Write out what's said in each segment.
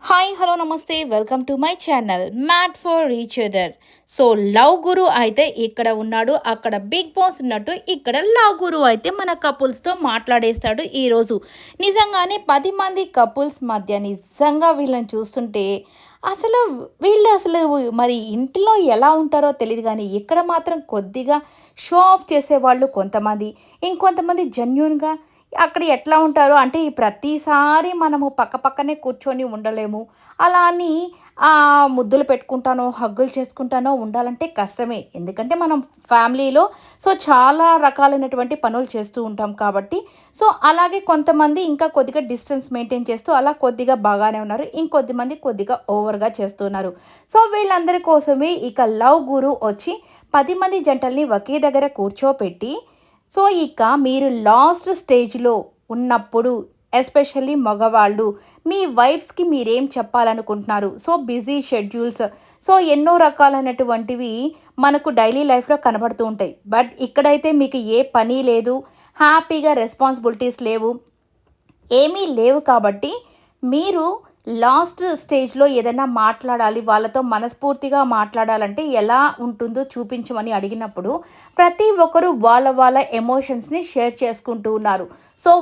Hi hello నమస్తే welcome to my channel made for each other. So love guru అయితే ఇక్కడ ఉన్నాడు, అక్కడ బిగ్ బాస్ ఉన్నట్టు ఇక్కడ లవ్ గురు అయితే మన కపుల్స్తో మాట్లాడేస్తాడు ఈరోజు. నిజంగానే 10 మంది కపుల్స్ మధ్య నిజంగా వీళ్ళని చూస్తుంటే అసలు వీళ్ళు మరి ఇంట్లో ఎలా ఉంటారో తెలియదు, కానీ ఇక్కడ మాత్రం కొద్దిగా షో ఆఫ్ చేసేవాళ్ళు కొంతమంది, ఇంకొంతమంది జెన్యున్గా అక్కడ ఎట్లా ఉంటారో అంటే ఈ ప్రతిసారి మనము పక్కపక్కనే కూర్చొని ఉండలేము. అలా అని ముద్దులు పెట్టుకుంటానో, హగ్గులు చేసుకుంటానో ఉండాలంటే కష్టమే. ఎందుకంటే మనం ఫ్యామిలీలో చాలా రకాలైనటువంటి పనులు చేస్తూ ఉంటాం కాబట్టి. అలాగే కొంతమంది ఇంకా కొద్దిగా డిస్టెన్స్ మెయింటైన్ చేస్తూ అలా కొద్దిగా బాగానే ఉన్నారు. ఇంకొద్దిమంది కొద్దిగా ఓవర్‌గా చేస్తున్నారు. వీళ్ళందరి కోసమే ఇక లవ్ గురు వచ్చి 10 మంది జంటల్ని ఒకే దగ్గర కూర్చోపెట్టి ఇక మీరు లాస్ట్ స్టేజ్‌లో ఉన్నప్పుడు ఎస్పెషల్లీ మగవాళ్ళు మీ వైఫ్స్‌కి మీరేం చెప్పాలనుకుంటున్నారు? బిజీ షెడ్యూల్స్, ఎన్నో రకాలైనటువంటివి మనకు డైలీ లైఫ్‌లో కనబడుతూ ఉంటాయి. బట్ ఇక్కడైతే మీకు ఏ పని లేదు, హ్యాపీగా రెస్పాన్సిబిలిటీస్ లేవు, ఏమీ లేవు కాబట్టి మీరు లాస్ట్ స్టేజ్‌లో ఏదైనా మాట్లాడాలి, వాళ్ళతో మనస్ఫూర్తిగా మాట్లాడాలంటే ఎలా ఉంటుందో చూపించమని అడిగినప్పుడు ప్రతి ఒక్కరు వాళ్ళ వాళ్ళ ఎమోషన్స్‌ని షేర్ చేసుకుంటూ ఉన్నారు.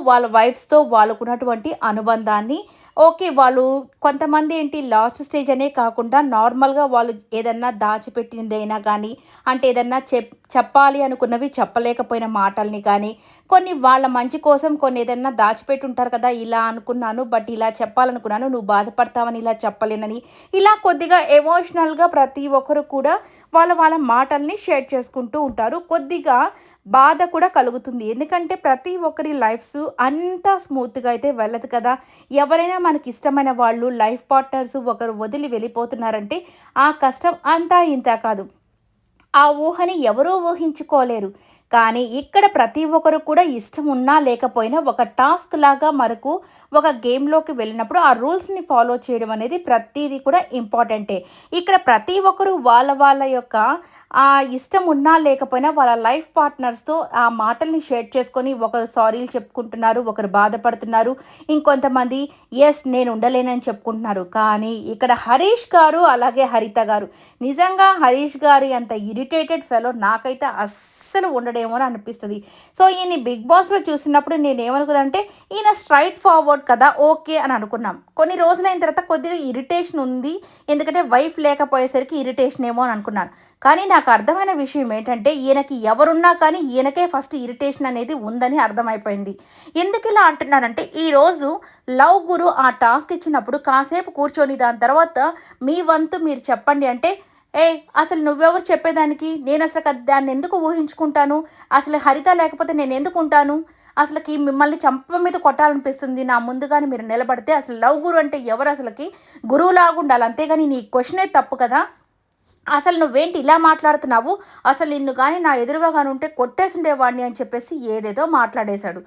వాళ్ళ వైఫ్స్‌తో వాళ్ళకున్నటువంటి అనుబంధాన్ని ఓకే. వాళ్ళు కొంతమంది ఏంటి లాస్ట్ స్టేజ్ అనే కాకుండా నార్మల్‌గా వాళ్ళు ఏదన్నా దాచిపెట్టినదైనా కానీ, అంటే ఏదన్నా చెప్పాలి అనుకున్నవి చెప్పలేకపోయిన మాటల్ని కానీ, కొన్ని వాళ్ళ మంచి కోసం కొన్ని ఏదన్నా దాచిపెట్టుంటారు కదా! ఇలా అనుకున్నాను, బట్ ఇలా చెప్పాలనుకున్నాను, నువ్వు బాధపడతావని ఇలా చెప్పలేనని, ఇలా కొద్దిగా ఎమోషనల్‌గా ప్రతి ఒక్కరు కూడా వాళ్ళ వాళ్ళ మాటల్ని షేర్ చేసుకుంటూ ఉంటారు. కొద్దిగా బాధ కూడా కలుగుతుంది. ఎందుకంటే ప్రతి ఒక్కరి లైఫ్స్ అంత స్మూత్‌గా అయితే వెళ్ళదు కదా! ఎవరైనా మనకిష్టమైన వాళ్ళు లైఫ్ పార్ట్నర్స్ ఒకరు వదిలి వెళ్ళిపోతున్నారంటే ఆ కష్టం అంతా ఇంతా కాదు. ఆ ఊహని ఎవరూ ఊహించుకోలేరు. కానీ ఇక్కడ ప్రతి ఒక్కరు కూడా ఇష్టం ఉన్నా లేకపోయినా ఒక టాస్క్ లాగా మనకు ఒక గేమ్‌లోకి వెళ్ళినప్పుడు ఆ రూల్స్‌ని ఫాలో చేయడం అనేది ప్రతీది కూడా ఇంపార్టెంటే. ఇక్కడ ప్రతి ఒక్కరు వాళ్ళ వాళ్ళ యొక్క ఇష్టం ఉన్నా లేకపోయినా వాళ్ళ లైఫ్ పార్ట్నర్స్‌తో ఆ మాటల్ని షేర్ చేసుకొని ఒకరు సారీలు చెప్పుకుంటున్నారు, ఒకరు బాధపడుతున్నారు, ఇంకొంతమంది యెస్ నేను ఉండలేనని చెప్పుకుంటున్నారు. కానీ ఇక్కడ హరీష్ గారు అలాగే హరిత గారు, నిజంగా హరీష్ గారి అంత ఇరిటేటెడ్ ఫెలో నాకైతే అస్సలు ఉండడేమో అని అనిపిస్తది. ఈయన్ని బిగ్ బాస్‌లో చూసినప్పుడు నేనేమనుకున్నానంటే ఈయన స్ట్రెయిట్ ఫార్వర్డ్ కదా! ఓకే అని అనుకున్నాం. కొన్ని రోజులైన తర్వాత కొద్దిగా ఇరిటేషన్ ఉంది. ఎందుకంటే వైఫ్ లేకపోయేసరికి ఇరిటేషన్ ఏమో అని అనుకున్నాను. కానీ నాకు అర్థమైన విషయం ఏంటంటే ఈయనకి ఎవరున్నా కానీ ఈయనకే ఫస్ట్ ఇరిటేషన్ అనేది ఉందని అర్థమైపోయింది. ఎందుకిలా అంటున్నానంటే ఈరోజు లవ్ గురు ఆ టాస్క్ ఇచ్చినప్పుడు కాసేపు కూర్చొని దాని తర్వాత మీ వంతు మీరు చెప్పండి అంటే, ఏయ్! అసలు నువ్వెవరు చెప్పేదానికి? నేనసలక దాన్నెందుకు ఊహించుకుంటాను? అసలు హరిత లేకపోతే నేనెందుకుంటాను? అసలకి మిమ్మల్ని చెంప మీద కొట్టాలనిపిస్తుంది నా ముందుగానే మీరు నిలబడితే. అసలు లవ్ గురు అంటే ఎవరసలకి? గురువులాగుండాలి. అంతేగాని నీ క్వెషనే తప్పు కదా! అసలు నువ్వేంటి ఇలా మాట్లాడుతున్నావు? అసలు నిన్ను గాని నా ఎదురుగా గాని ఉంటే కొట్టేసుండేవాడిని అని చెప్పేసి ఏదేదో మాట్లాడేశాడు.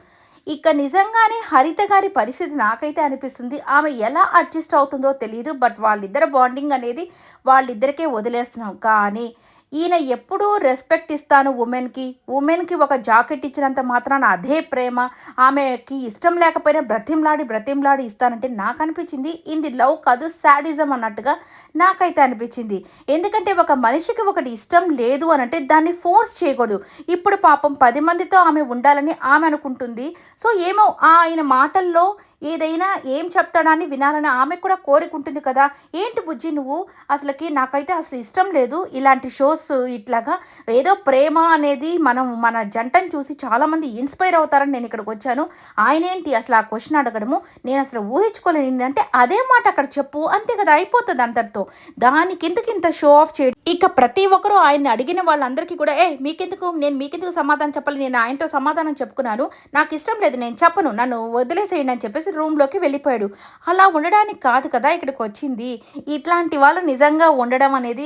ఇక నిజంగానే హరిత గారి పరిస్థితి నాకైతే అనిపిస్తుంది. ఆమె ఎలా అడ్జస్ట్ అవుతుందో తెలీదు. బట్ వాళ్ళిద్దరి బాండింగ్ అనేది వాళ్ళిద్దరికే వదిలేస్తున్నాం. కానీ ఈయన ఎప్పుడూ రెస్పెక్ట్ ఇస్తాను వుమెన్‌కి, వుమెన్‌కి ఒక జాకెట్ ఇచ్చినంత మాత్రాన అదే ప్రేమ, ఆమెకి ఇష్టం లేకపోయినా బ్రతిమలాడి, బ్రతిమలాడి ఇస్తానంటే నాకనిపించింది ఇది లవ్ కాదు శాడిజం అన్నట్టుగా నాకైతే అనిపించింది. ఎందుకంటే ఒక మనిషికి ఒకటి ఇష్టం లేదు అనంటే దాన్ని ఫోర్స్ చేయకూడదు. ఇప్పుడు పాపం 10 మందితో ఆమె ఉండాలని ఆమె అనుకుంటుంది. ఏమో ఆయన మాటల్లో ఏదైనా ఏం చెప్తాడా అని వినాలని ఆమెకు కూడా కోరిక ఉంటుంది కదా! ఏంటి బుజ్జి నువ్వు అసలకి నాకైతే అసలు ఇష్టం లేదు ఇలాంటి షోస్ ఇట్లాగా. ఏదో ప్రేమ అనేది మన జంటను చూసి చాలామంది ఇన్‌స్పైర్ అవుతారని నేను ఇక్కడికొచ్చాను. ఆయనేంటి అసలు ఆ క్వెషన్ అడగడము, నేనసలు ఊహించుకోలేను అంటే అదే మాట అక్కడ చెప్పు. అంతే కదా! అయిపోతది అంతటితో. దానికెందుకు ఇంత షో ఆఫ్ చేయడం? ఇక ప్రతి ఒక్కరు ఆయన్ని అడిగిన వాళ్ళందరికీ కూడా మీకెందుకు సమాధానం చెప్పాలి? నేను ఆయనతో సమాధానం చెప్పుకున్నాను. నాకిష్టం లేదు నేను చెప్పను. నన్ను వదిలేసేయండి అని చెప్పేసి రూమ్‌లోకి వెళ్ళిపోయాడు. అలా ఉండడానికి కాదు కదా ఇక్కడికొచ్చింది. ఇట్లాంటి వాళ్ళు నిజంగా ఉండడం అనేది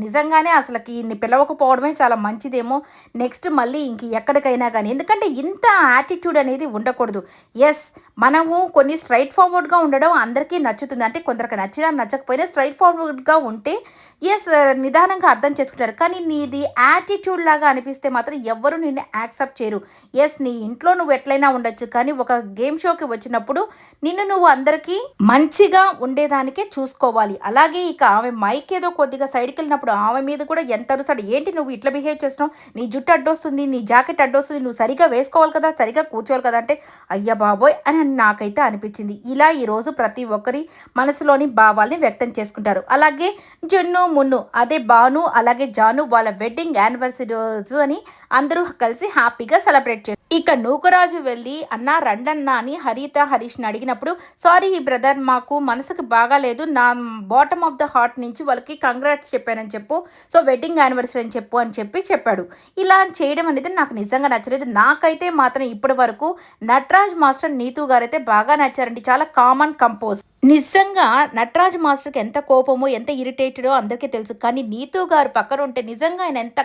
నిజంగానే అసలకి ఈయన్ని పిలవకపోవడమే చాలా మంచిదేమో. నెక్స్ట్ మళ్ళీ ఎక్కడికైనా గానీ. ఎందుకంటే ఇంత యాటిట్యూడ్ అనేది ఉండకూడదు. యెస్, మనము కొన్ని స్ట్రెయిట్ ఫార్వర్డ్‌గా ఉండడం అందరికీ నచ్చుతుంది. అంటే కొందరికి నచ్చినా నచ్చకపోయినా స్ట్రెయిట్ ఫార్వర్డ్‌గా ఉంటే యెస్, నిదానంగా అర్థం చేసుకుంటారు. కానీ నీది యాటిట్యూడ్ లాగా అనిపిస్తే మాత్రం ఎవ్వరు నిన్ను యాక్సెప్ట్ చేయరు. యెస్, నీ ఇంట్లో నువ్వు ఎట్లైనా ఉండొచ్చు. కానీ ఒక గేమ్ షోకి వచ్చినప్పుడు నిన్ను నువ్వు అందరికీ మంచిగా ఉండేదానికే చూసుకోవాలి. అలాగే ఇక ఆమె మైక్ ఏదో కొద్దిగా సైడ్కి వెళ్ళినప్పుడు ఆమె మీద కూడా ఎంత అరుసాడు, ఏంటి నువ్వు ఇట్లా బిహేవ్ చేస్తున్నావు, నీ జుట్టు అడ్డొస్తుంది, నీ జాకెట్ అడ్డొస్తుంది, నువ్వు సరిగా వేసుకోవాలి కదా, సరిగా కూర్చోవాలి కదా అంటే అయ్య బాబోయ్ అని నాకైతే అనిపించింది. ఇలా ఈరోజు ప్రతి ఒక్కరి మనసులోని భావాల్ని వ్యక్తం చేసుకుంటారు. అలాగే జున్ను మున్ను అదే బాను అలాగే జాను వాళ్ళ వెడ్డింగ్ యానివర్సరీ రోజు అని అందరూ కలిసి హ్యాపీగా సెలబ్రేట్ చేస్తారు. ఇక నూకరాజు వెళ్ళి అన్న రండన్నా అని హరిత హరీష్ని అడిగినప్పుడు, సారీ ఈ బ్రదర్ మాకు మనసుకు బాగాలేదు, నా బాటమ్ ఆఫ్ ద హార్ట్ నుంచి వాళ్ళకి కంగ్రాట్స్ చెప్పానని చెప్పు, సో వెడ్డింగ్ యానివర్సరీ అని చెప్పు అని చెప్పాడు. ఇలా చేయడం అనేది నాకు నిజంగా నచ్చలేదు. నాకైతే మాత్రం ఇప్పటి వరకు నటరాజ్ మాస్టర్ నీతూ గారైతే బాగా నచ్చారండి. చాలా కామన్ కంపోజ్. నిజంగా నటరాజ్ మాస్టర్కి ఎంత కోపమో ఎంత ఇరిటేటెడో అందరికీ తెలుసు. కానీ నీతూ గారు పక్కన ఉంటే నిజంగా ఆయన ఎంత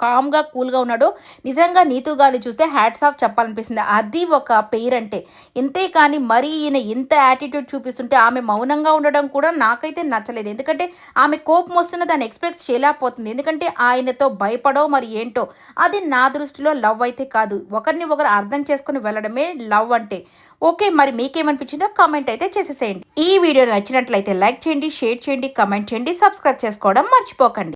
కామ్గా కూల్గా ఉన్నాడో నిజంగా నీతూ గారిని చూస్తే హ్యాట్స్ ఆఫ్ చెప్పాలనిపిస్తుంది. అది ఒక పెయిర్ అంటే. ఇంతే కానీ మరీ ఈయన ఇంత యాటిట్యూడ్ చూపిస్తుంటే ఆమె మౌనంగా ఉండడం కూడా నాకైతే నచ్చలేదు. ఎందుకంటే ఆమె కోపం వస్తున్న దాన్ని ఎక్స్ప్రెస్ చేయలేకపోతుంది. ఎందుకంటే ఆయనతో భయపడో మరి ఏంటో. అది నా దృష్టిలో లవ్ అయితే కాదు. ఒకరిని ఒకరు అర్థం చేసుకుని వెళ్ళడమే లవ్ అంటే. ఓకే, మరి మీకేమనిపించిందో కామెంట్ అయితే చేసేసేయండి. ఈ వీడియో నచ్చినట్లయితే లైక్ చేయండి, షేర్ చేయండి, కామెంట్ చేయండి, సబ్స్క్రైబ్ చేసుకోవడం మర్చిపోకండి.